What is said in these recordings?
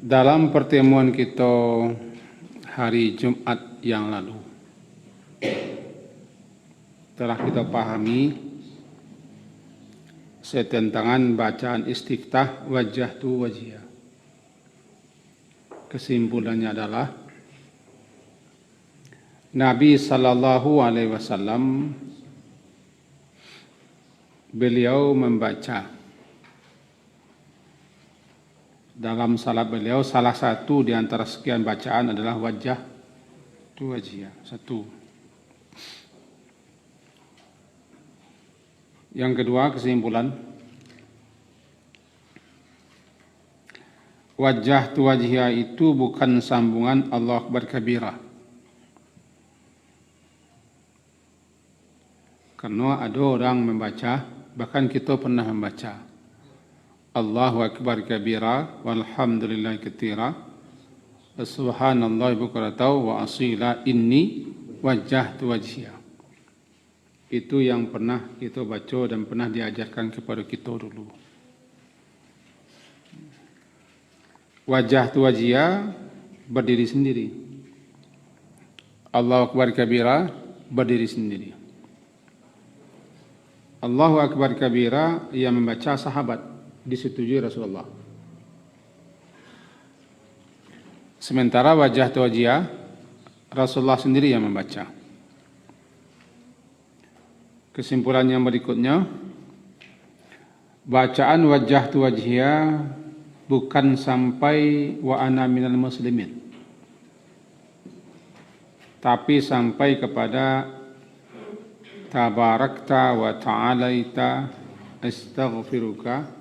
Dalam pertemuan kita hari Jumat yang lalu, telah kita pahami setentangan bacaan istiftah wajah tu wajiyah. Kesimpulannya adalah Nabi Sallallahu Alaihi Wasallam beliau membaca dalam salat beliau, salah satu di antara sekian bacaan adalah wajah tu wajiyah. Satu. Yang kedua, kesimpulan wajah tu wajiyah itu bukan sambungan Allahu Akbar kabirah. Karena ada orang membaca, bahkan kita pernah membaca Allahu Akbar kabira walhamdulillah katsira subhanallah bukratan wa asila inni wajjahtu wajhiya. Itu yang pernah kita baca dan pernah diajarkan kepada kita dulu. Wajjahtu wajhiya berdiri sendiri. Allahu Akbar kabira berdiri sendiri. Allahu Akbar kabira yang membaca sahabat disetujui Rasulullah. Sementara wajah wajiyah Rasulullah sendiri yang membaca. Kesimpulan yang berikutnya, bacaan wajah wajiyah bukan sampai wa ana minal muslimin, tapi sampai kepada tabarakta wa ta'alaita astaghfiruka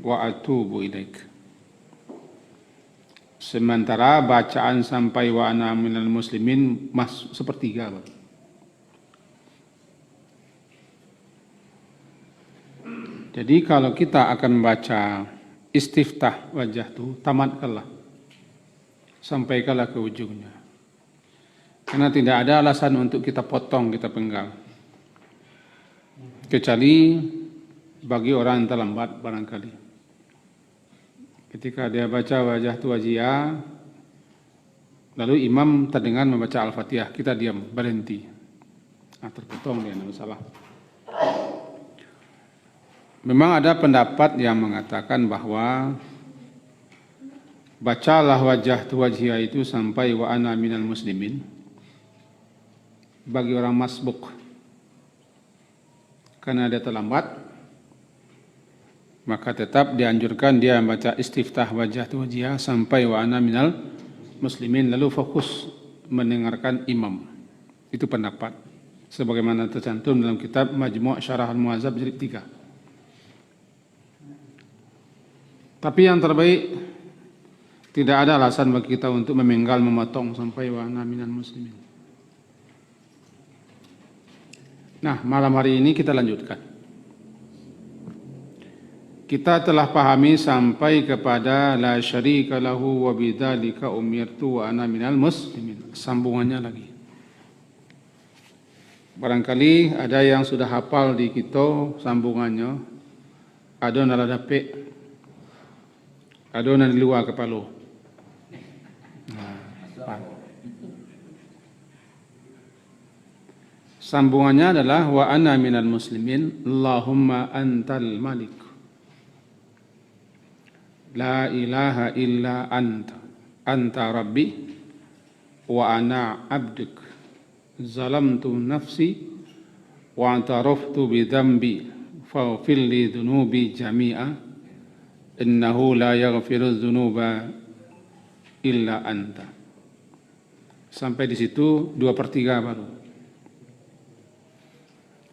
wa atubu ilaik. Sementara bacaan sampai wa ana minal muslimin sepertiga. Jadi kalau kita akan baca istiftah wajah itu, tamatkanlah, sampaikanlah ke ujungnya. Karena tidak ada alasan untuk kita potong, kita penggal. Kecuali bagi orang yang terlambat barangkali. Ketika dia baca wajah tu wajiyah, lalu imam terdengar membaca Al-Fatihah, kita diam, berhenti. Terpotong dia, tidak masalah. Memang ada pendapat yang mengatakan bahwa bacalah wajah tu wajiyah itu sampai wa ana minal muslimin bagi orang masbuk. Karena dia terlambat, maka tetap dianjurkan dia membaca istiftah wajah tu wajiyah sampai wa ana minal muslimin, lalu fokus mendengarkan imam. Itu pendapat sebagaimana tercantum dalam kitab Majmu' Syarah Al-Muhadzab jilid 3. Tapi yang terbaik, tidak ada alasan bagi kita untuk memenggal, memotong sampai wa ana minal muslimin. Nah, malam hari ini kita lanjutkan. Kita telah pahami sampai kepada la syarika lahu wa bidzalika umirtu wa ana minal muslimin. Sambungannya lagi. Barangkali ada yang sudah hafal di kita sambungannya. Ada nala dapet. Ada nala di luar kepala. Sambungannya adalah wa ana minal muslimin Allahumma antal malik la ilaha illa anta anta rabbi wa ana abduk zalamtu nafsi wa antaraftu bi dhanbi faghfir li dhunubi jami'a innahu la yaghfiru dhunuba illa anta. Sampai di situ 2/3 baru.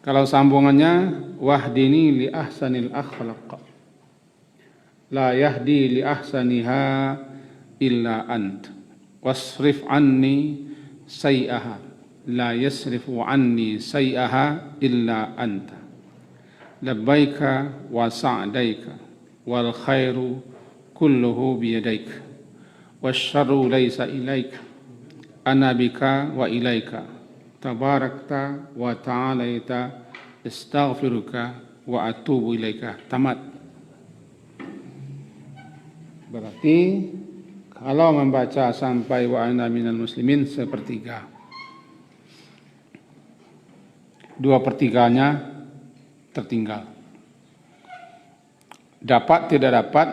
Kalau sambungannya wahdini li ahsanil akhlaq la yahdi li ahsaniha illa ant wasrif anni sayyaha la yasrifu anni sayyaha illa anta labbaika wa sa'daika wal khairu kulluhu biyadaik wasyarru laysa ilaika ana bika wa ilaika tabarakta wa ta'alaita astaghfiruka wa atubu ilaika. Tamat. Berarti Kalau membaca sampai wa ana minal muslimin sepertiga. 2/3-nya tertinggal. Dapat tidak dapat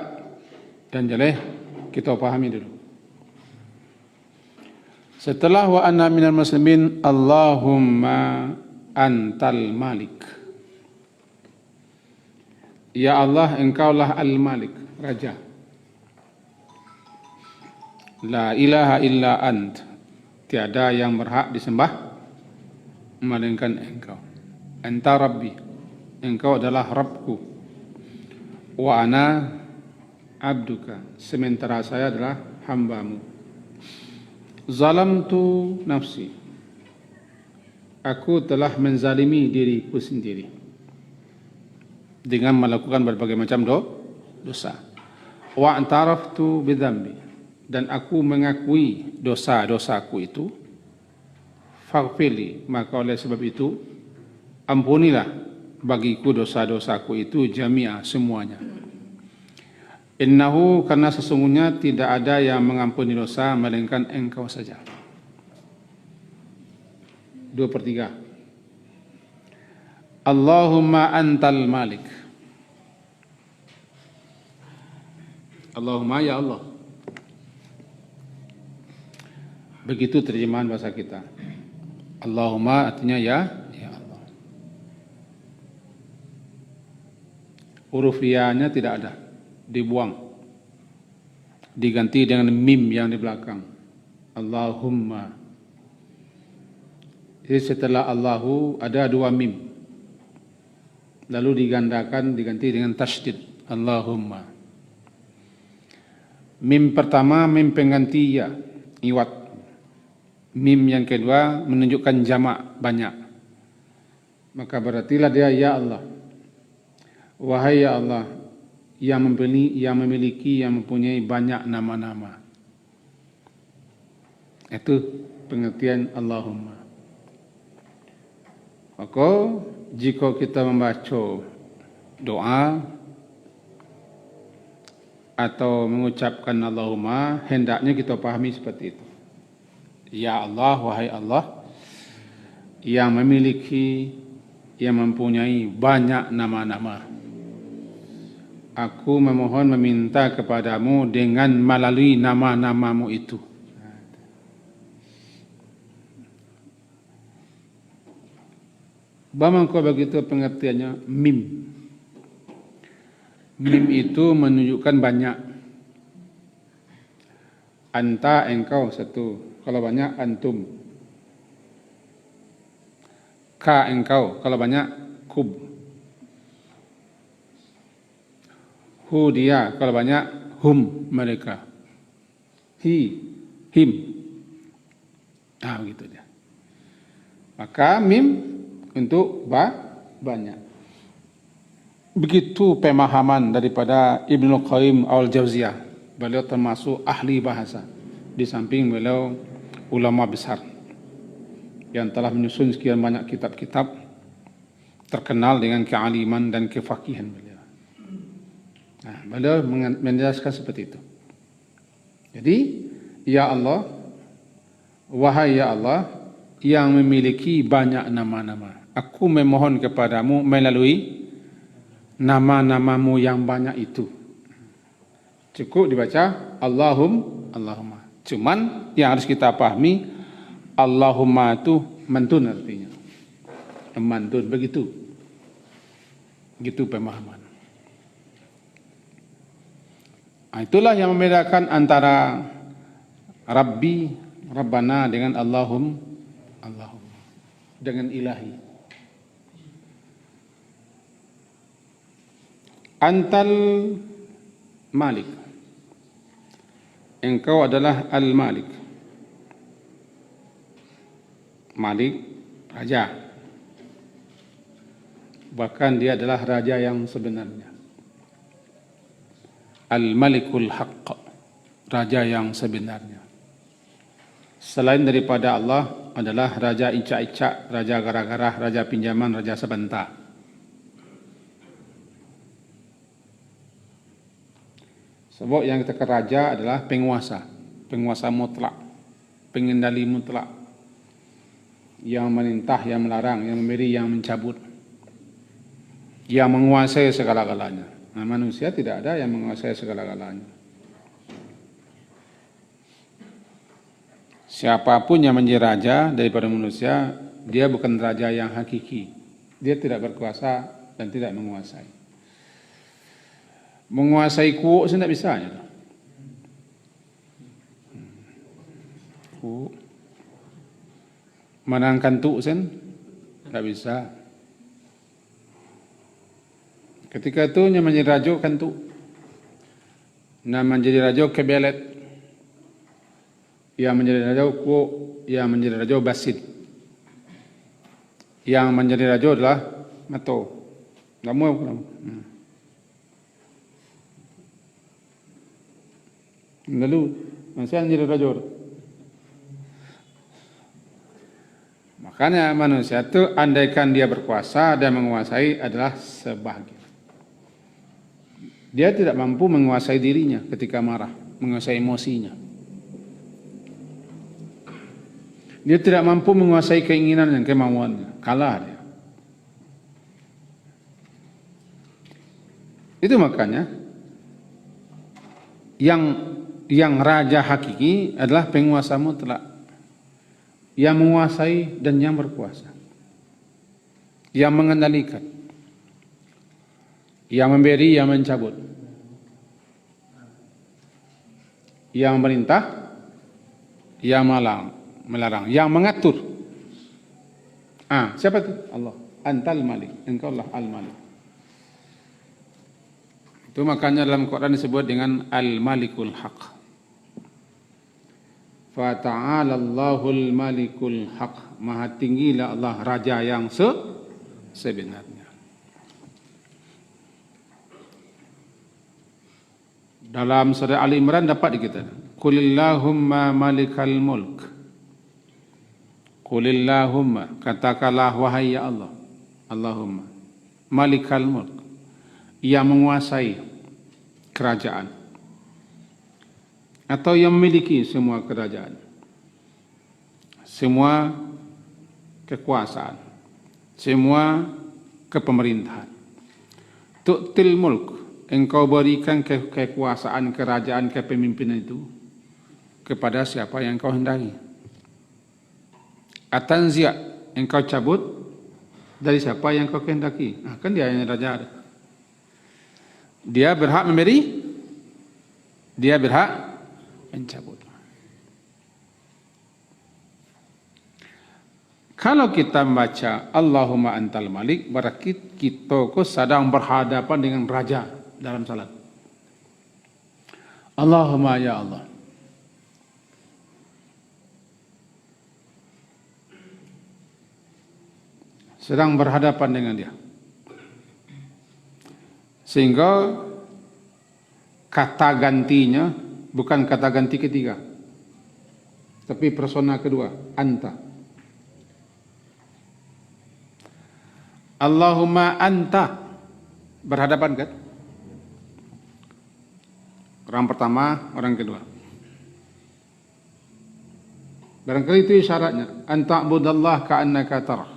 dan jeleh kita pahami dulu. Setelah wa ana minal muslimin, Allahumma antal malik. Ya Allah, engkaulah al-malik, raja. La ilaha illa ant, tiada yang berhak disembah melainkan engkau. Anta rabbi, engkau adalah Rabbku. Wa ana abduka, sementara saya adalah hambamu. Zalamtu nafsi, aku telah menzalimi diriku sendiri dengan melakukan berbagai macam dosa. Wa antaraftu bidzambi, dan aku mengakui dosa-dosaku itu. Faghfirli, maka oleh sebab itu ampunilah bagiku dosa-dosaku itu jami'a, semuanya. Innahu, karena sesungguhnya tidak ada yang mengampuni dosa melainkan engkau saja. 2/3. Allahumma antal malik. Allahumma, ya Allah. Begitu terjemahan bahasa kita. Allahumma artinya ya Allah. Huruf ya-nya tidak ada, dibuang. Diganti dengan mim yang di belakang. Allahumma. Jadi setelah Allahu ada 2 mim. Lalu diganti dengan tasydid. Allahumma. Mim pertama mim pengganti ya, iwat. Mim yang kedua menunjukkan jamak, banyak. Maka berartilah dia ya Allah. Wahai ya Allah, yang memiliki, yang mempunyai banyak nama-nama. Itu pengertian Allahumma. Maka jika kita membaca doa atau mengucapkan Allahumma, hendaknya kita pahami seperti itu. Ya Allah, wahai Allah, yang memiliki, yang mempunyai banyak nama-nama. Aku memohon meminta kepadamu dengan melalui nama-namamu itu. Bagaimana begitu pengertiannya? Mim. Mim itu menunjukkan banyak. Anta, engkau, satu. Kalau banyak, antum. Ka, engkau. Kalau banyak, kub. Hu, dia. Kalau banyak, hum, mereka. Hi, him. Begitu dia. Maka mim untuk banyak. Begitu pemahaman daripada Ibnu Qayyim al-Jauziyah. Beliau termasuk ahli bahasa. Di samping beliau ulama besar yang telah menyusun sekian banyak kitab-kitab, terkenal dengan kealiman dan kefakihan beliau. Beliau menjelaskan seperti itu. Jadi, ya Allah, wahai ya Allah, yang memiliki banyak nama-nama, aku memohon kepadamu melalui nama-namamu yang banyak itu. Cukup dibaca Allahumma. Cuman yang harus kita pahami, Allahumma itu mantun artinya. Mantun, begitu. Begitu pemahaman. Itulah yang membedakan antara Rabbi, Rabbana dengan Allahumma, dengan ilahi. Antal Malik. Engkau adalah Al-Malik. Malik, raja. Bahkan dia adalah raja yang sebenarnya. Al-Malikul Haqq, raja yang sebenarnya. Selain daripada Allah adalah raja icak-icak, raja gara-gara, raja pinjaman, raja sebentar. Sebab yang kita raja adalah penguasa. penguasa mutlak, pengendali mutlak, yang menintah, yang melarang, yang memberi, yang mencabut, yang menguasai segala-galanya. Nah, manusia tidak ada yang menguasai segala-galanya. Siapapun yang menjadi raja daripada manusia, dia bukan raja yang hakiki. Dia tidak berkuasa dan tidak menguasai. Menguasai kuuk saya tidak bisa. Kuuk. Menangkan tuk sen, tidak bisa. Ketika itu yang menjadi raja kan tuk. Nah, menjadi raja kebelet. Yang menjadi raja kuuk, yang menjadi raja basit. Yang menjadi raja adalah mato. Kamu. Lalu, masih menjadi raja. Makanya manusia itu andaikan dia berkuasa dan menguasai adalah sebahagian. Dia tidak mampu menguasai dirinya ketika marah, menguasai emosinya. Dia tidak mampu menguasai keinginan dan kemauannya. Kalah dia. Itu makanya yang raja hakiki adalah penguasa mutlak, yang menguasai dan yang berkuasa, yang mengendalikan, yang memberi, yang mencabut, yang memerintah, yang melarang, yang mengatur. Siapa itu? Allah. Antal Malik. Engkau lah Al-Malik. Itu makanya dalam Quran disebut dengan Al-Malikul Haq. Fata'ala Allahul Malikul Haq. Maha tinggilah Allah, Raja yang sebenarnya. Dalam surah Ali Imran dapat dikatakan, Qulillahumma malikal mulk. Qulillahumma, katakanlah wahai ya Allah, Allahumma malikal mulk, yang menguasai kerajaan atau yang memiliki semua kerajaan, semua kekuasaan, semua kepemerintahan. Tu'til mulk, engkau berikan kekuasaan, kerajaan, kepemimpinan itu kepada siapa yang kau hendaki. Atanzia, engkau cabut dari siapa yang kau kehendaki. Kan dia yang raja. Dia berhak memberi, dia berhak mencabut. Kalau kita membaca Allahumma antal malik, berarti kita sedang berhadapan dengan raja dalam salat. Allahumma ya Allah. Sedang berhadapan dengan dia. Sehingga kata gantinya bukan kata ganti ketiga, tapi persona kedua, anta. Allahumma anta, berhadapan kan? Orang pertama, orang kedua. Barangkali itu syaratnya. Anta budallah ka'annaka tarah.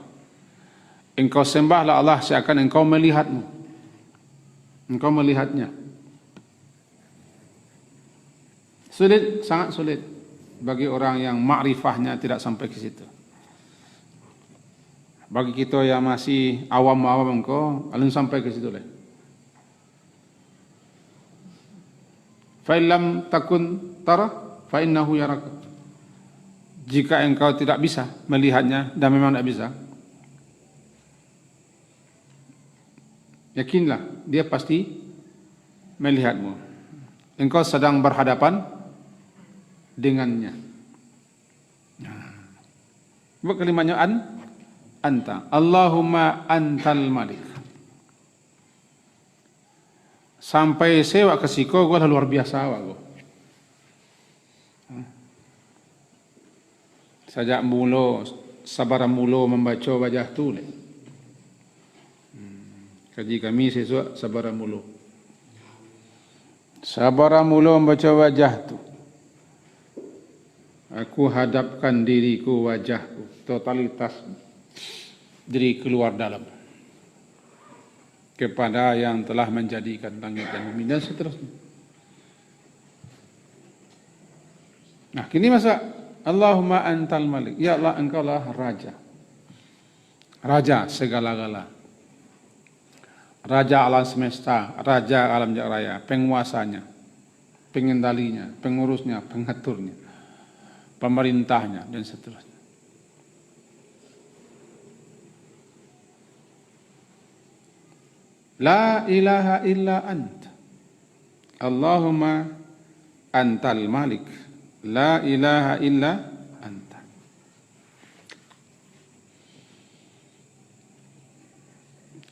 Engkau sembahlah Allah seakan engkau melihatmu. Engkau melihatnya. Sulit, sangat sulit bagi orang yang makrifahnya tidak sampai ke situ. Bagi kita yang masih awam-awam engkau, alun sampai ke situ lah. Fa illam takun tara fa innahu yaraka. Jika engkau tidak bisa melihatnya dan memang tidak bisa, yakinlah dia pasti melihatmu. Engkau sedang berhadapan dengannya. Buat kalimatnya anta. Allahumma antal malik. Sampai sewa ke siko gua luar biasa gua. Sajak mulo sabar mulo membaca wajah tu le. Kaji kami sesuk sabar mulo. Sabar mulo membaca wajah tu. Aku hadapkan diriku, wajahku, totalitas diri keluar dalam kepada yang telah menjadikan langit dan bumi dan seterusnya. Nah, kini masa Allahumma antal malik. Ya Allah, engkaulah raja. Raja segala-gala. Raja alam semesta, raja alam jagat raya, penguasanya, pengendalinya, pengurusnya, pengaturnya, pemerintahnya, dan seterusnya. La ilaha illa anta. Allahumma antal malik. La ilaha illa anta.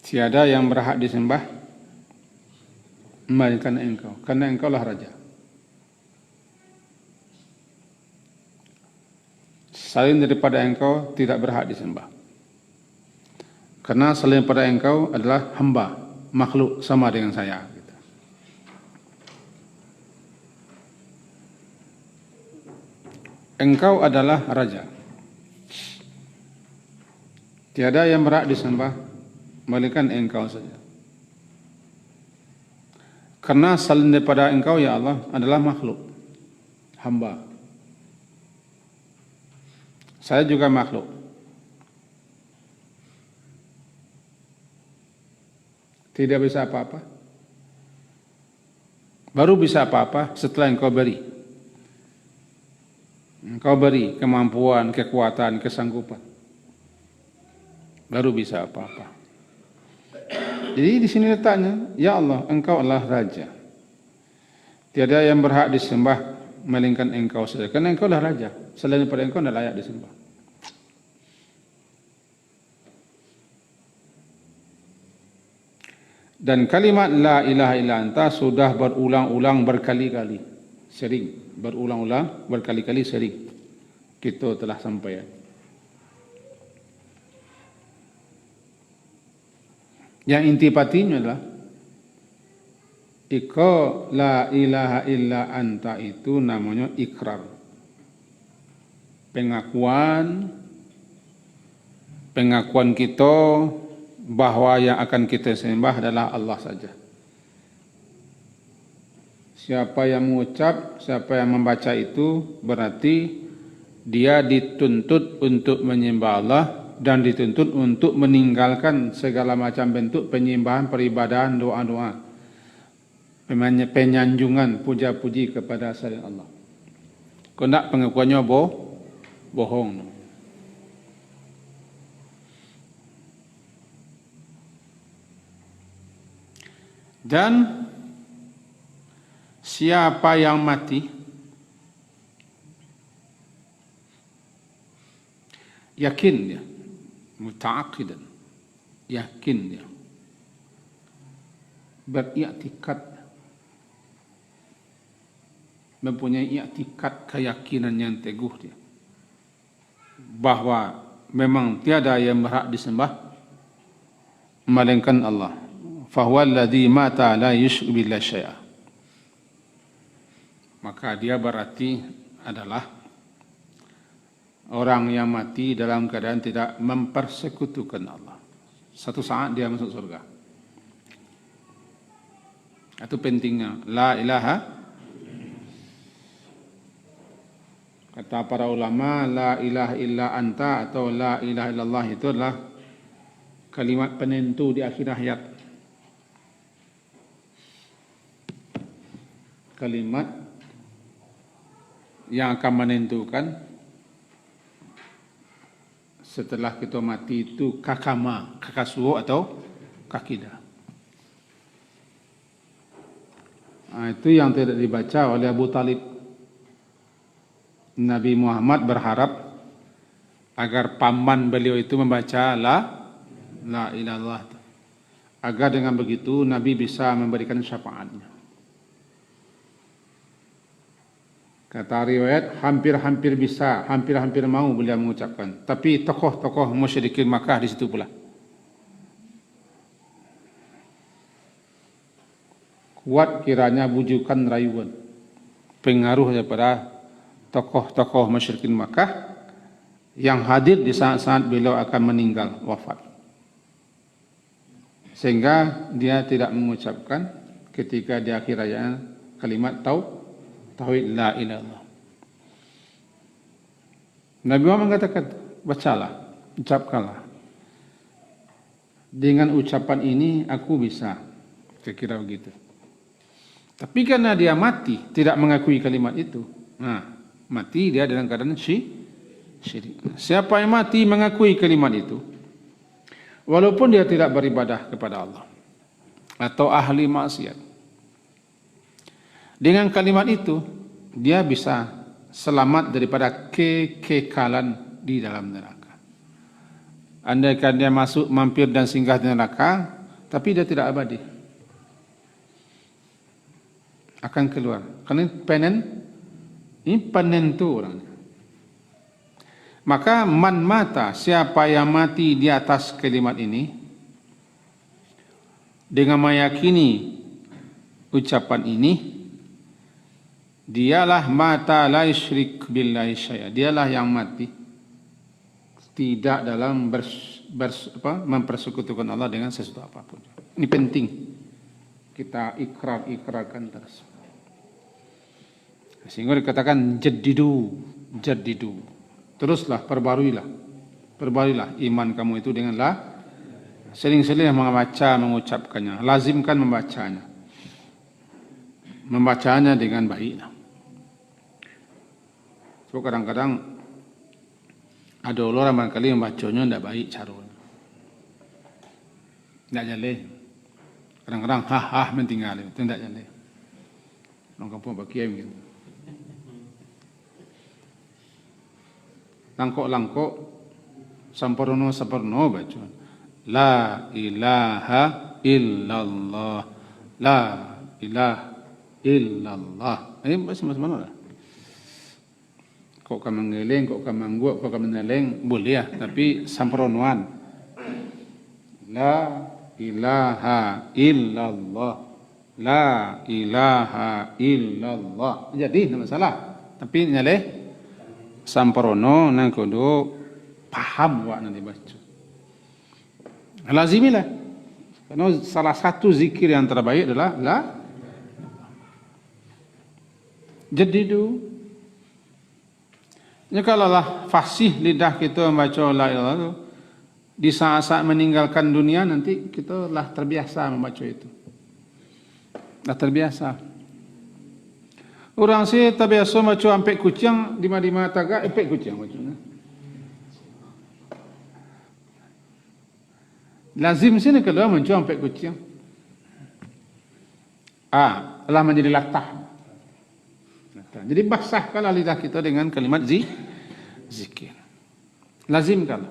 Tiada yang berhak disembah melainkan engkau, karena engkaulah raja. Selain daripada engkau tidak berhak disembah. Karena selain daripada engkau adalah hamba, makhluk sama dengan saya. Engkau adalah raja. Tiada yang berhak disembah melainkan engkau saja. Karena selain daripada engkau ya Allah adalah makhluk, hamba. Saya juga makhluk. Tidak bisa apa-apa. Baru bisa apa-apa setelah engkau beri. Engkau beri kemampuan, kekuatan, kesanggupan. Baru bisa apa-apa. Jadi di sini letaknya, ya Allah, engkau adalah raja. Tiada yang berhak disembah melainkan engkau saja. Karena engkau adalah raja. Selain daripada engkau tidak layak disembah. Dan kalimat la ilaha illa anta sudah berulang-ulang berkali-kali. Sering, berulang-ulang, berkali-kali sering. Kita telah sampai. Yang inti patinya adalah Iko la ilaha illa anta itu namanya ikrar. Pengakuan kita bahwa yang akan kita sembah adalah Allah saja. Siapa yang mengucap, siapa yang membaca itu berarti dia dituntut untuk menyembah Allah dan dituntut untuk meninggalkan segala macam bentuk penyembahan, peribadahan, doa-doa, penyanjungan, puja-puji kepada selain Allah. Kalau tidak pengakuannya bohong. Dan siapa yang mati yakin dia, muta'aqidan, yakin dia, beriktikad, mempunyai iktikad keyakinan yang teguh dia bahwa memang tiada yang berhak disembah melainkan Allah. Fahuwa alladhi mata la yusyrik billahi syai'a. Maka dia berarti adalah orang yang mati dalam keadaan tidak mempersekutukan Allah. Satu saat dia masuk surga. Itu pentingnya la ilaha. Kata para ulama, la ilaha illa anta atau la ilaha illallah itu adalah kalimat penentu di akhir hayat. Kalimat yang akan menentukan setelah kita mati itu kakama, kakasuo atau kakida. Nah, itu yang tidak dibaca oleh Abu Talib. Nabi Muhammad berharap agar paman beliau itu membaca la ilaha illallah. Agar dengan begitu Nabi bisa memberikan syafaatnya. Kata riwayat, hampir-hampir bisa, hampir-hampir mau beliau mengucapkan. Tapi tokoh-tokoh musyrikin Makkah di situ pula. Kuat kiranya bujukan rayuan, pengaruh daripada tokoh-tokoh musyrikin Makkah yang hadir di saat-saat beliau akan meninggal wafat. Sehingga dia tidak mengucapkan ketika di akhir hayatnya kalimat tauhid la ilaha illallah. Nabi Muhammad mengatakan, bacalah, ucapkanlah. Dengan ucapan ini aku bisa, kira-kira begitu. Tapi karena dia mati tidak mengakui kalimat itu, mati dia dalam keadaan syirik. Siapa yang mati mengakui kalimat itu, walaupun dia tidak beribadah kepada Allah atau ahli maksiat, dengan kalimat itu dia bisa selamat daripada kekekalan di dalam neraka. Andaikan dia masuk, mampir dan singgah di neraka, tapi dia tidak abadi, akan keluar. Karena ini penentu orangnya. Maka man mata, siapa yang mati di atas kalimat ini dengan meyakini ucapan ini, dialah mata la yusyrik billahi syai'a. Dialah yang mati tidak dalam mempersekutukan Allah dengan sesuatu apapun. Ini penting kita ikrarkan terus. Sehingga dikatakan jadidu. Teruslah, perbarilah iman kamu itu dengan sering-sering membaca, mengucapkannya, lazimkan membacanya dengan baik. So kadang-kadang ada orang barangkali membacanya tidak baik caranya, tidak jaleh. Kadang-kadang mentinggal itu tidak jaleh. Orang kampung bakiam gitu. Langkok-langkok, samparno baca. La ilaha illallah. La ilaha illallah. Ini mana lah? Kok kamu ngeleng, kok kamu mangguak, kok kamu neleng, boleh ya. Tapi samparnoan. La ilaha illallah. La ilaha illallah. Jadi, tidak masalah. Tapi nyaleh samparno nang kudu paham wak nanti baca. Lazimilah. Karena salah satu zikir yang terbaik adalah la jadidu. Ya kalaulah fasih lidah kita membaca la ilaha illallah, di saat-saat meninggalkan dunia nanti kita lah terbiasa membaca itu. Dah terbiasa. Orang sih terbiasa baca sampai kucing di mana tagak sampai kucing bacanya. Lazim sini kalau muncul sampai kucing. Allah menjadi latah. Jadi basahkanlah lidah kita dengan kalimat zikir. Lazimkanlah.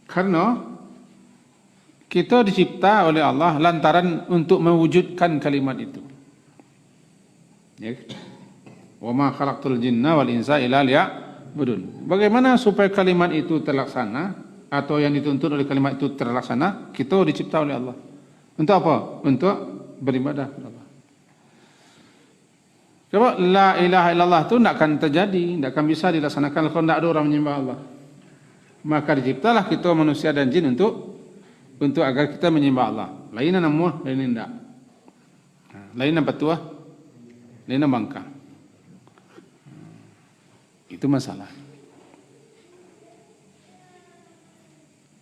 Karena kita dicipta oleh Allah lantaran untuk mewujudkan kalimat itu. Ya. Wa ma khalaqtul jinna wal insa illa liya'budun. Bagaimana supaya kalimat itu terlaksana atau yang dituntut oleh kalimat itu terlaksana? Kita dicipta oleh Allah. Untuk apa? Untuk beribadah kepada Allah. Coba la ilaha illallah itu tidak akan terjadi, tidak akan bisa dilaksanakan kalau tidak ada orang menyembah Allah. Maka diciptalah kita manusia dan jin untuk agar kita menyembah Allah. Lainnya namun, lainnya tidak. Lainnya petua, lainnya bangka. Itu masalah.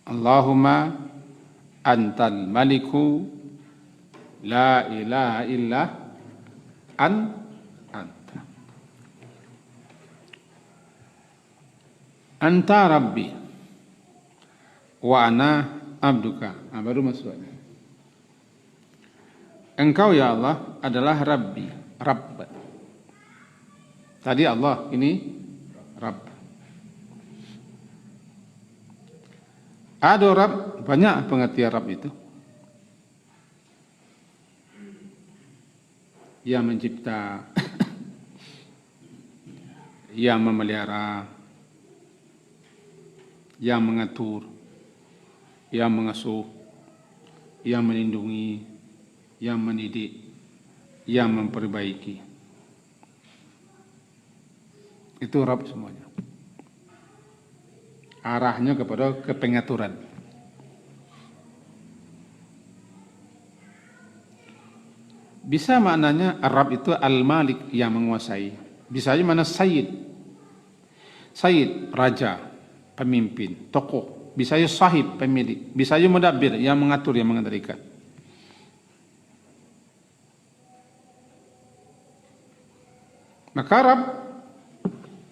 Allahumma antal maliku la ilaha illa anta. Anta Rabbi wa ana abduka. Baru masuknya. Engkau ya Allah adalah Rabbi, Rabb. Tadi Allah, ini Rabb. Ada Rabb, banyak pengertian Rabb itu. Yang mencipta, yang memelihara, yang mengatur, yang mengasuh, yang melindungi, yang mendidik, yang memperbaiki. Itu Rabb semuanya. Arahnya kepada kepengaturan. Bisa maknanya Rabb itu Al-Malik yang menguasai. Bisa aja mana Sayyid. Sayyid, raja, pemimpin, tokoh. Bisa aja sahib, pemilik. Bisa aja mudabbir, yang mengatur, yang mengendalikan. Maka Rabb,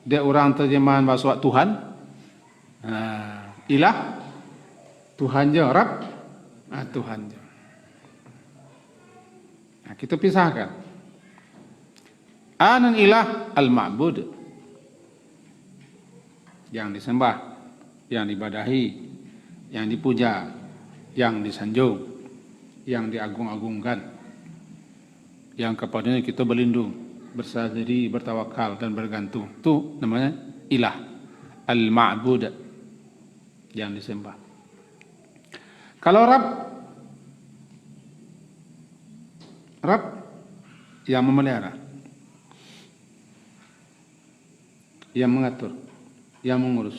dia orang terjemahan bahasa Tuhan. Ilah, Tuhan je, Rabb, Tuhan je. Nah, kita pisahkan. Anan ilah al-ma'bud, yang disembah, yang dibadahi, yang dipuja, yang disanjung, yang diagung-agungkan, yang kepadanya kita berlindung, berserah diri, bertawakal dan bergantung. Itu namanya ilah al-ma'bud, yang disembah. Kalau Rabb yang memelihara, yang mengatur, yang mengurus,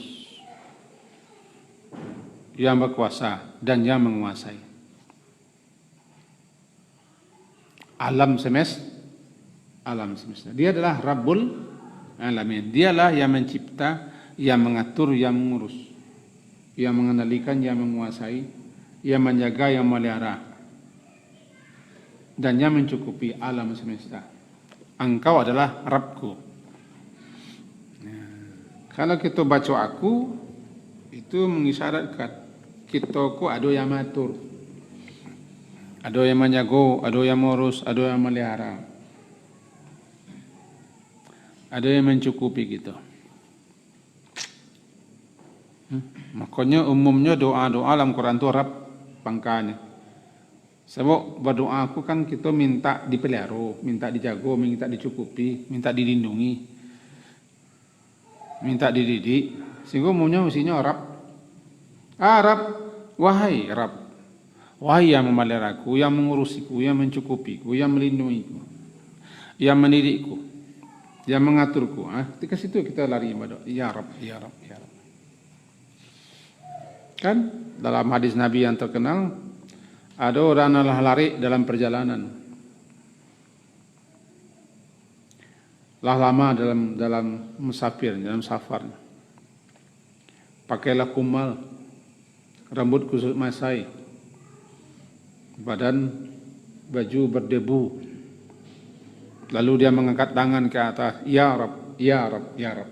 yang berkuasa dan yang menguasai alam semesta. Dia adalah Rabbul Alamin. Dialah yang mencipta, yang mengatur, yang mengurus, yang mengendalikan, yang menguasai, yang menjaga, yang memelihara, dan yang mencukupi alam semesta. Engkau adalah Rabbku. Kalau kita baca aku, itu mengisyaratkan kita ku ada yang mengatur, ada yang menjaga, ada yang mengurus, ada yang memelihara, ada yang mencukupi kita. Makanya umumnya doa-doa dalam Quran itu Rabb pangkanya. Sebab berdoa aku kan kita minta dipelihara, minta dijaga, minta dicukupi, minta dilindungi, minta dididik. Sehingga umumnya mestinya Rabb. Rabb, wahai Rabb, wahai yang memeliharaku, yang mengurusiku, yang mencukupiku, yang melindungiku, yang mendidikku, yang mengaturku. Ketika situ kita lari ibadah, ya Rabb, ya Rabb, ya Rabb. Kan dalam hadis Nabi yang terkenal, ada orang yang lari dalam perjalanan, lah lama dalam musafir, dalam safar. Pakailah kumal, rambut kusut masai, badan baju berdebu. Lalu dia mengangkat tangan ke atas, ya Rabb, ya Rabb, ya Rabb.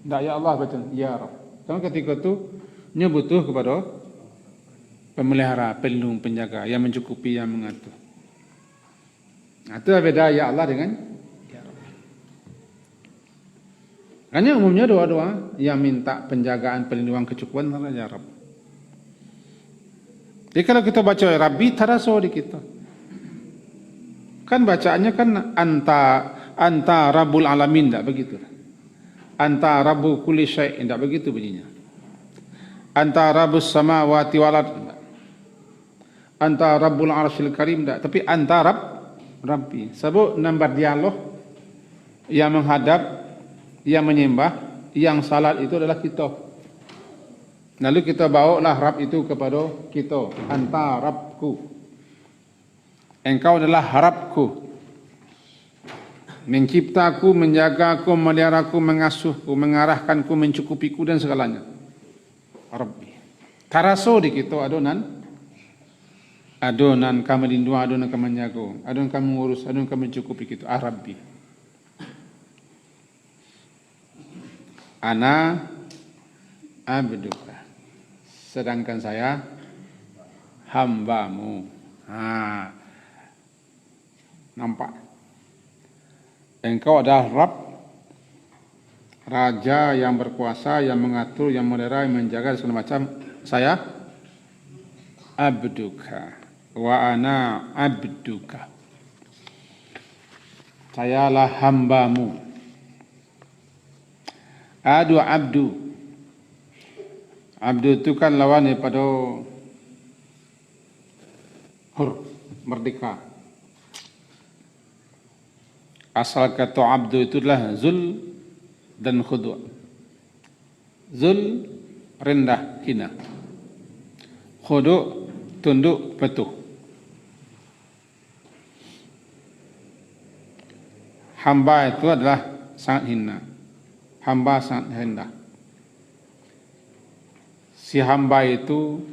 Tidak ya Allah baca, ya Rabb. Karena ketika itu dia butuh kepada pemelihara, pelindung, penjaga, yang mencukupi, yang mengatur. Nah, itu beda ya Allah dengan ya Rabb. Hanya umumnya doa-doa yang minta penjagaan, perlindungan, kecukupan adalah ya Rabb. Jadi kalau kita baca ya Rabbi, taraso di kita. Kan bacaannya kan anta Rabbul Alamin, tidak begitu. Anta Rabbu kulli syai', tidak begitu bunyinya. Anta Rabbus samawati wal ardh, anta Rabbul Arsyil Karim, tidak. Tapi anta Rabbi. Sebab nampak dialog yang menghadap, yang menyembah, yang salat itu adalah kita. Lalu kita bawalah Rabb itu kepada kita. Anta Rabbku, engkau adalah Rabbku, menciptaku, menjagaku, memeliharaku, mengasuhku, mengarahkanku, mencukupiku dan segalanya. Rabbi. Karaso di kita adonan kami lindungi, adonan kami menjaga, adonan kami mengurus, adonan kami mencukupi kita. Rabbi. Ana abduka, sedangkan saya hambamu. Nampak? Engkau adalah Rabb, raja yang berkuasa, yang mengatur, yang memelihara, yang menjaga segala macam. Saya abduka wa ana abduka. Sayalah hambamu. Abdu. Abdu itu kan lawan daripada hur, merdeka. Asal kata abdu itu adalah zul dan khudu'. Zul, rendah, hina. Khudu', tunduk, patuh. Hamba itu adalah sangat hina. Hamba sangat rendah. Si hamba itu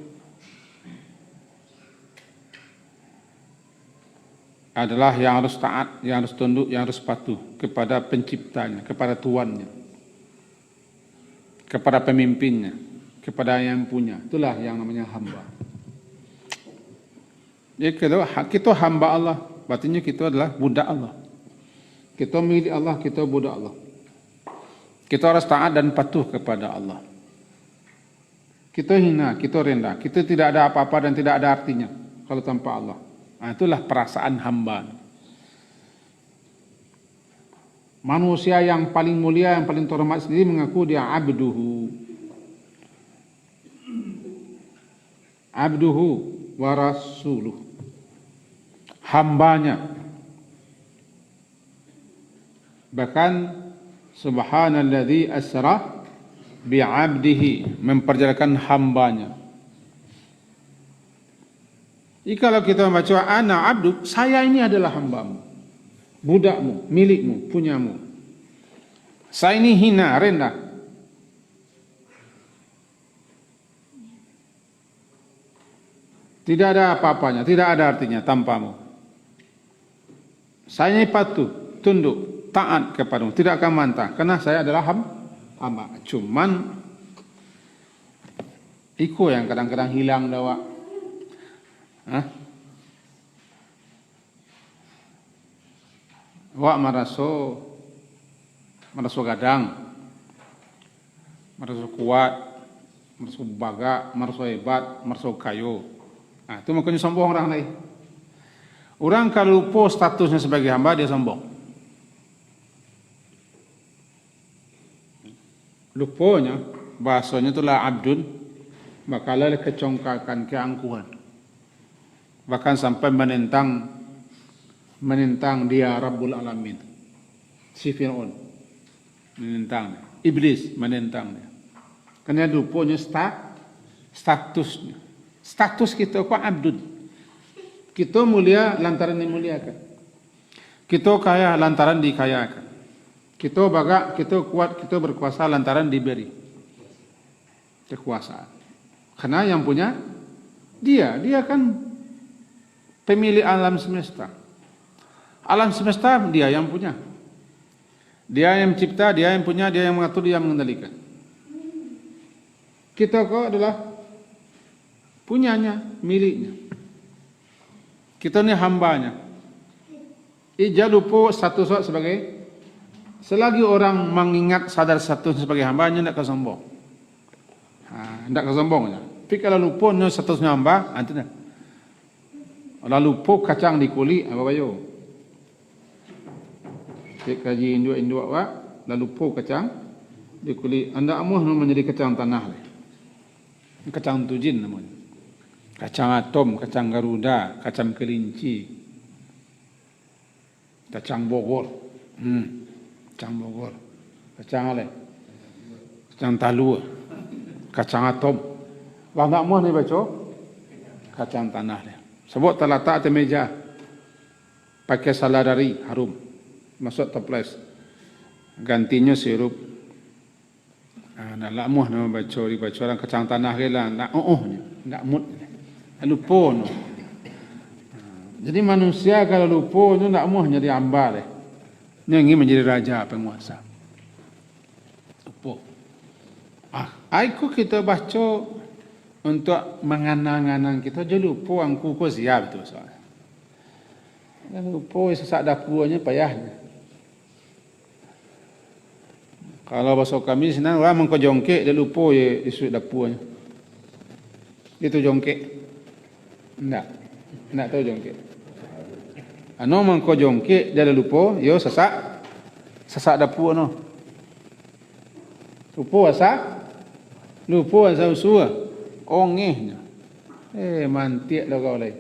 adalah yang harus taat, yang harus tunduk, yang harus patuh kepada penciptanya, kepada tuannya, kepada pemimpinnya, kepada yang punya. Itulah yang namanya hamba. Jadi kita hamba Allah, artinya kita adalah budak Allah. Kita milik Allah, kita budak Allah. Kita harus taat dan patuh kepada Allah. Kita hina, kita rendah, kita tidak ada apa-apa dan tidak ada artinya kalau tanpa Allah. Nah, itulah perasaan hamba. Manusia yang paling mulia, yang paling terhormat sendiri mengaku dia abduhu. Abduhu wa rasuluh. Hambanya. Bahkan subhanalladzi asra bi'abdihi, memperjalankan hambanya. Kalau kita membaca ana abdu, saya ini adalah hambamu, budakmu, milikmu, punyamu. Saya ini hina, rendah. Tidak ada apa-apanya, tidak ada artinya tanpamu. Saya ini patuh, tunduk, taat kepadamu, tidak akan mantah, karena saya adalah hamba. Cuman iko yang kadang-kadang hilang dawa. Wak maraso gadang, maraso kuat, maraso baga, maraso hebat, maraso kayo. Nah, itu makanya sombong orang lain. Orang kalau lupa statusnya sebagai hamba, dia sombong. Lupanya, bahasanya itulah abdun, bakalah kecongkakan, keangkuhan. Bahkan sampai menentang dia Rabbul Alamin. Si Fir'aun menentang, iblis menentang dia. Karena lupanya statusnya. Status kita kok abdun. Kita mulia lantaran dimuliakan. Kita kaya lantaran dikayakan. Kita baga, kita kuat, kita berkuasa lantaran diberi kekuasaan. Karena yang punya dia kan pemilik alam semesta. Alam semesta dia yang punya. Dia yang mencipta, dia yang punya, dia yang mengatur, dia yang mengendalikan. Kita kok adalah punyanya, miliknya. Kita ini hambanya. Ija lupa status sebagai, selagi orang mengingat sadar status sebagai hambanya, tidak kesombong. Tidak kesombongnya. Tapi kalau lupa statusnya hamba, itu dah. Lalu lupa kacang di kulit, apa bayo? Cik kaji induk-induk wak, lalu lupa kacang di kulit. Anda amuh menjadi kacang tanah. Kacang tujin namanya. Kacang atom, kacang garuda, kacang kelinci, kacang Bogor. Kacang Bogor, kacang apa? Kacang talu, kacang atom. Lah nak mau ni baca kacang tanah dia. Sebab terletak di meja, pakai saladari harum, masuk toples, gantinya sirup. Nak lamuh nama baca orang kacang tanah dia lah, nak mut, lupa. Jadi manusia kalau lupa tu nak muh jadi hamba deh. Yang ingin menjadi raja penguasa. Lupa. Aku kita baca untuk menganang-anang kita je lupa angku ko siap tu soalnya. Dan lupa sesak dapurnya payahnya. Kalau bahasa kami senang orang mengko jongkek dia lupa ye isu dapurnya. Itu jongkek. Enggak tahu jongkek. Ano mengko jongkek dia lupa yo sesak dapur no. Lupa asa usua. Ongehnya. Mantiak dah kau lain.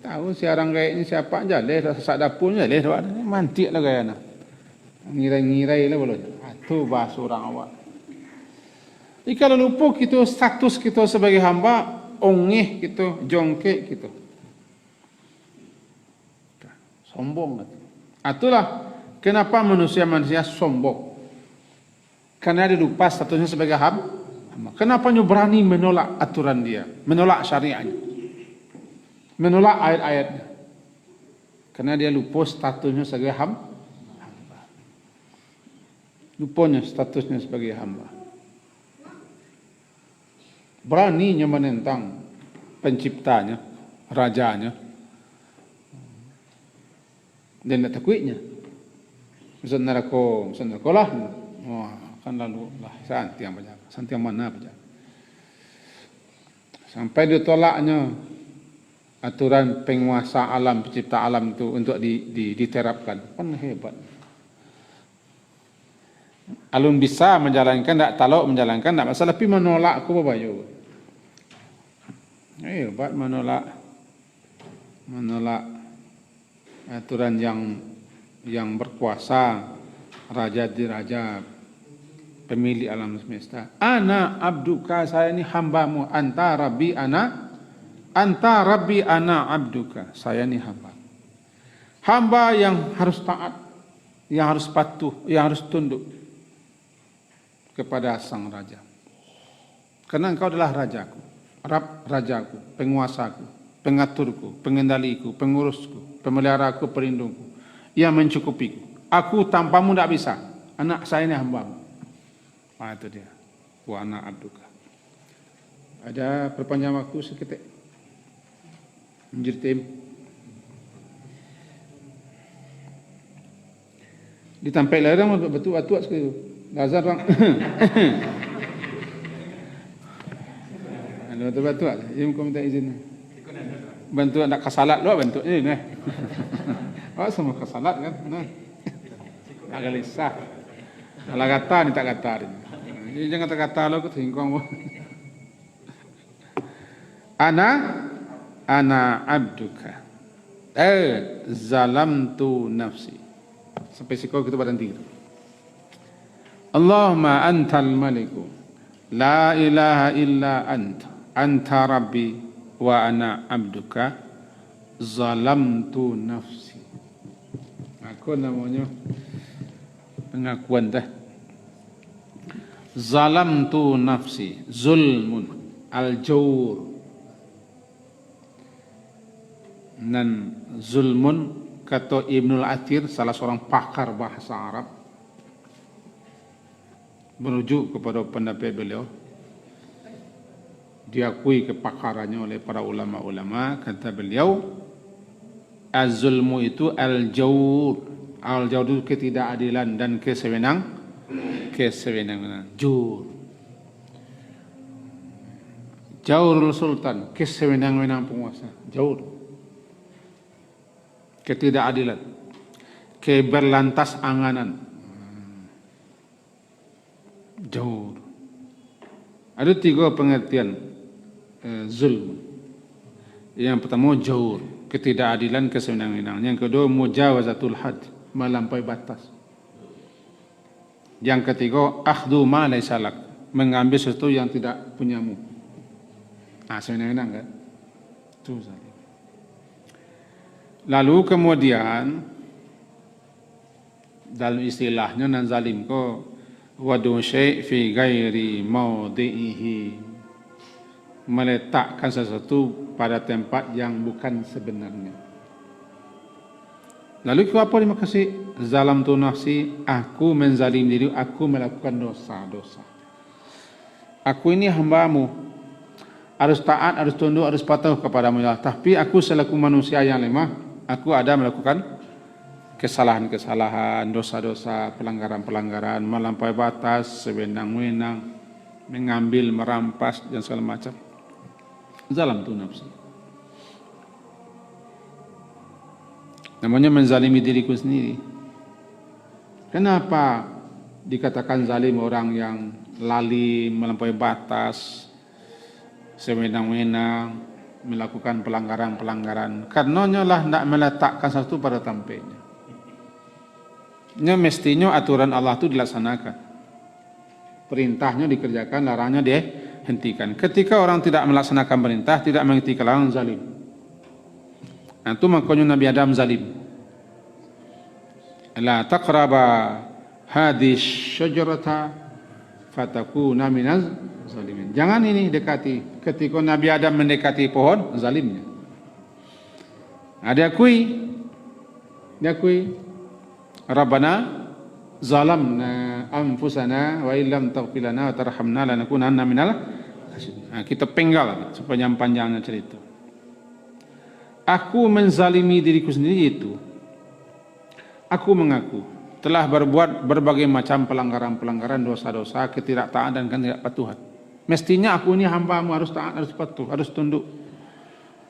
Tahu siarang kayak ini siapa aja leh sesak dapurnya leh mantik lah gaya nak. Ngirai-ngirai lah boleh. Itu bahasa orang awak. Jadi kalau lupa kita status kita sebagai hamba, ongeh kita, jongkek kita. Sombong. Itulah kenapa manusia sombong. Karena dia lupa statusnya sebagai hamba. Kenapa dia berani menolak aturan dia, menolak syariatnya, menolak ayat-ayatnya? Karena dia lupa statusnya sebagai hamba. Lupanya statusnya sebagai hamba. Beraninya menentang penciptanya, rajanya, dan tak takutnya. Misalnya aku lah, kan lalu lah santi yang banyak, santi yang mana banyak. Sampai ditolaknya aturan penguasa alam, pencipta alam itu untuk diterapkan, kan hebat. Alun bisa menjalankan, tak talok menjalankan, tak masalah. Tapi menolak aku babayu. Hebat menolak aturan yang berkuasa, raja diraja, pemilik alam semesta. Ana abduka, saya ini hambamu. Anta rabbi ana abduka, saya ini hamba. Hamba yang harus taat, yang harus patuh, yang harus tunduk kepada sang raja. Karena engkau adalah rajaku, rajaku, penguasaku, pengaturku, pengendaliku, pengurusku, pemeliharaku, pelindungku, yang mencukupiku. Aku tanpamu tidak bisa. Anak saya ini hambamu. Itu dia. Wa ana abduka. Ada perpanjang waktu seketik. Menjadi ditampil larang betul-betul sekali. Lazar orang. Betul-betul. Jom kau minta izin. Bantu nak kesalat lo bantu ini. Oh semua kesalat kan. Agak lisah. Kalau kata ni tak kata. Jadi jangan kata lo ke singkong. Ana abduka. Zalamtu nafsi. Sampai sikau kita berhenti. Allahumma antal maliku, la ilaha illa anta rabbi wa ana abduka, zalamtu nafsi. Aku namanya pengakuan dah. Zalamtu nafsi, zulmun, al-jawr. Dan zulmun, kata Ibnul Athir, salah seorang pakar bahasa Arab, merujuk kepada pendapat beliau, diakui kepakarannya oleh para ulama-ulama. Kata beliau, az-zulmu itu al-jawr. Al-jawr itu ketidakadilan dan kesewenang-wenangan. Jawrul sultan, kesewenang-wenang penguasa. Jawr, ketidakadilan, keberlantas anganan. Jawr. Ada 3 pengertian zulm. Yang pertama jawr, ketidakadilan, kesewenang-wenangan. Yang kedua mujawazatul had, melampaui batas. Yang ketiga akhdhu ma laysa lak, mengambil sesuatu yang tidak punyamu. Sewenang-wenang kan? Itu zalim. Lalu kemudian dalam istilahnya nan zalim ko wadu syai' fi ghairi mawdi'ihi, meletakkan sesuatu pada tempat yang bukan sebenarnya. Lalu apa dia makasih? Zalamtu nafsi, aku menzalim diri, aku melakukan dosa-dosa. Aku ini hambamu, harus taat, harus tunduk, harus patuh kepadamu ya. Tapi aku selaku manusia yang lemah, aku ada melakukan kesalahan-kesalahan, dosa-dosa, pelanggaran-pelanggaran, melampaui batas, sewenang-wenang, mengambil, merampas, dan segala macam. Zalamtu nafsi. Namanya menzalimi diriku sendiri. Kenapa dikatakan zalim orang yang lalim, melampaui batas, sewenang-wenang, melakukan pelanggaran-pelanggaran? Karenanya lah tidak meletakkan sesuatu pada tempatnya. Mestinya aturan Allah itu dilaksanakan. Perintahnya dikerjakan, larangnya dihentikan. Ketika orang tidak melaksanakan perintah, tidak mengikuti larangan, zalim. Nah, itu makanya Nabi Adam zalim. La taqraba hadhihi syajarata fatakuna minaz zalimin. Jangan ini dekati. Ketika Nabi Adam mendekati pohon, zalimnya. Nah, diakui Rabbana zalamna anfusana wa illam taghfir lana wa tarhamna lanakunanna minal khasirin. Nah, kita penggal sepanjang-panjangnya cerita. Aku menzalimi diriku sendiri itu. Aku mengaku telah berbuat berbagai macam pelanggaran-pelanggaran, dosa-dosa, ketidaktaatan dan ketidakpatuhan. Mestinya aku ini hambamu, harus taat, harus patuh, harus tunduk.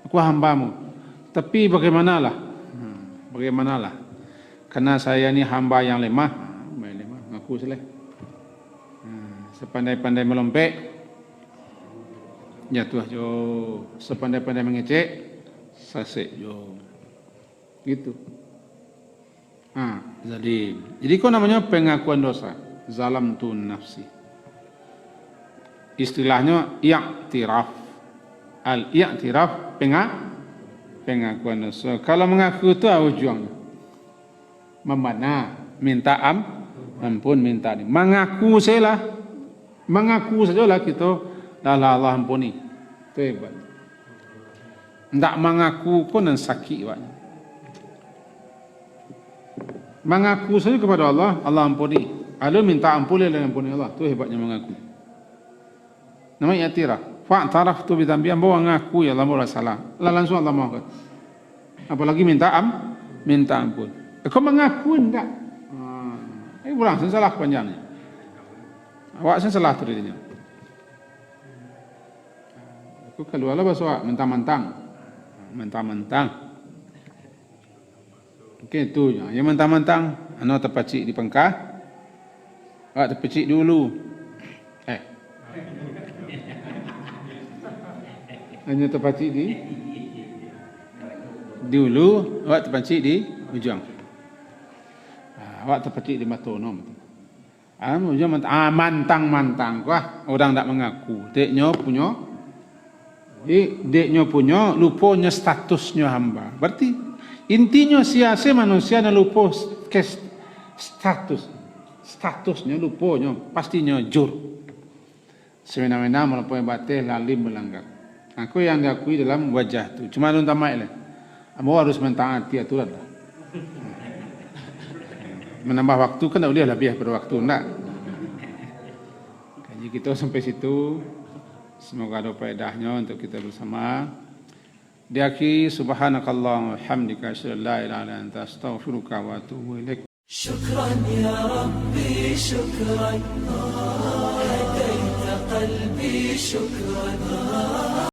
Aku hambamu. Tapi bagaimanalah? Karena saya ini hamba yang lemah, ngaku seleh. Sepandai-pandai melompek, jatuh jo. Sepandai-pandai mengecek, sasek jo. Gitu. Zalim. Jadi kok namanya pengakuan dosa? Zalam tu nafsi. Istilahnya i'tiraf. Al-i'tiraf pengakuan dosa. Kalau mengaku itu ujungnya memana minta ampun, minta ini. Mengaku sajalah kita Allah ampuni. Itu hebat. Tidak mengaku pun dan sakit banyak. Mengaku saja kepada Allah, Allah ampuni. Lalu minta ampun, Allah ampuni Allah. Itu hebatnya mengaku. Namanya i'tiraf. Fa'taraftu bi dhanbi, bawa ngaku ya Allah mula salah. Langsung Allah maafkan. Apalagi minta ampun. Kau mengaku enggak? Ini pulang salah panjangnya. Awak salah terjadinya. Aku keluar lah bahasa mentang-mentang. Okey tu je. Yang mentang-mentang ana terpacik di pengkah. Awak terpacik dulu. Hanya terpacik di dulu, awak terpacik di ujung. Awak terpacik di matonom. Mantang-mantang. Wah, orang tak mengaku. Deknya punya lupanya statusnya hamba. Berarti intinya sia-sia manusia yang lupa statusnya lupanya pastinya jur. Semena-mena melampaui batil lalim melanggar. Aku yang diakui dalam wajah tu. Cuma lu tamak lah. Kamu harus mentaati aturan lah. Menambah waktu kan tak boleh lebih pada waktu nak. Jadi kita sampai situ. Semoga ada faedahnya untuk kita bersama. Diaki subhanakallah wa hamdika asyhadu an la ilaha illa anta astaghfiruka wa atubu ilaik. Syukran ya Rabbi, syukran. Hadaita qalbi, syukran.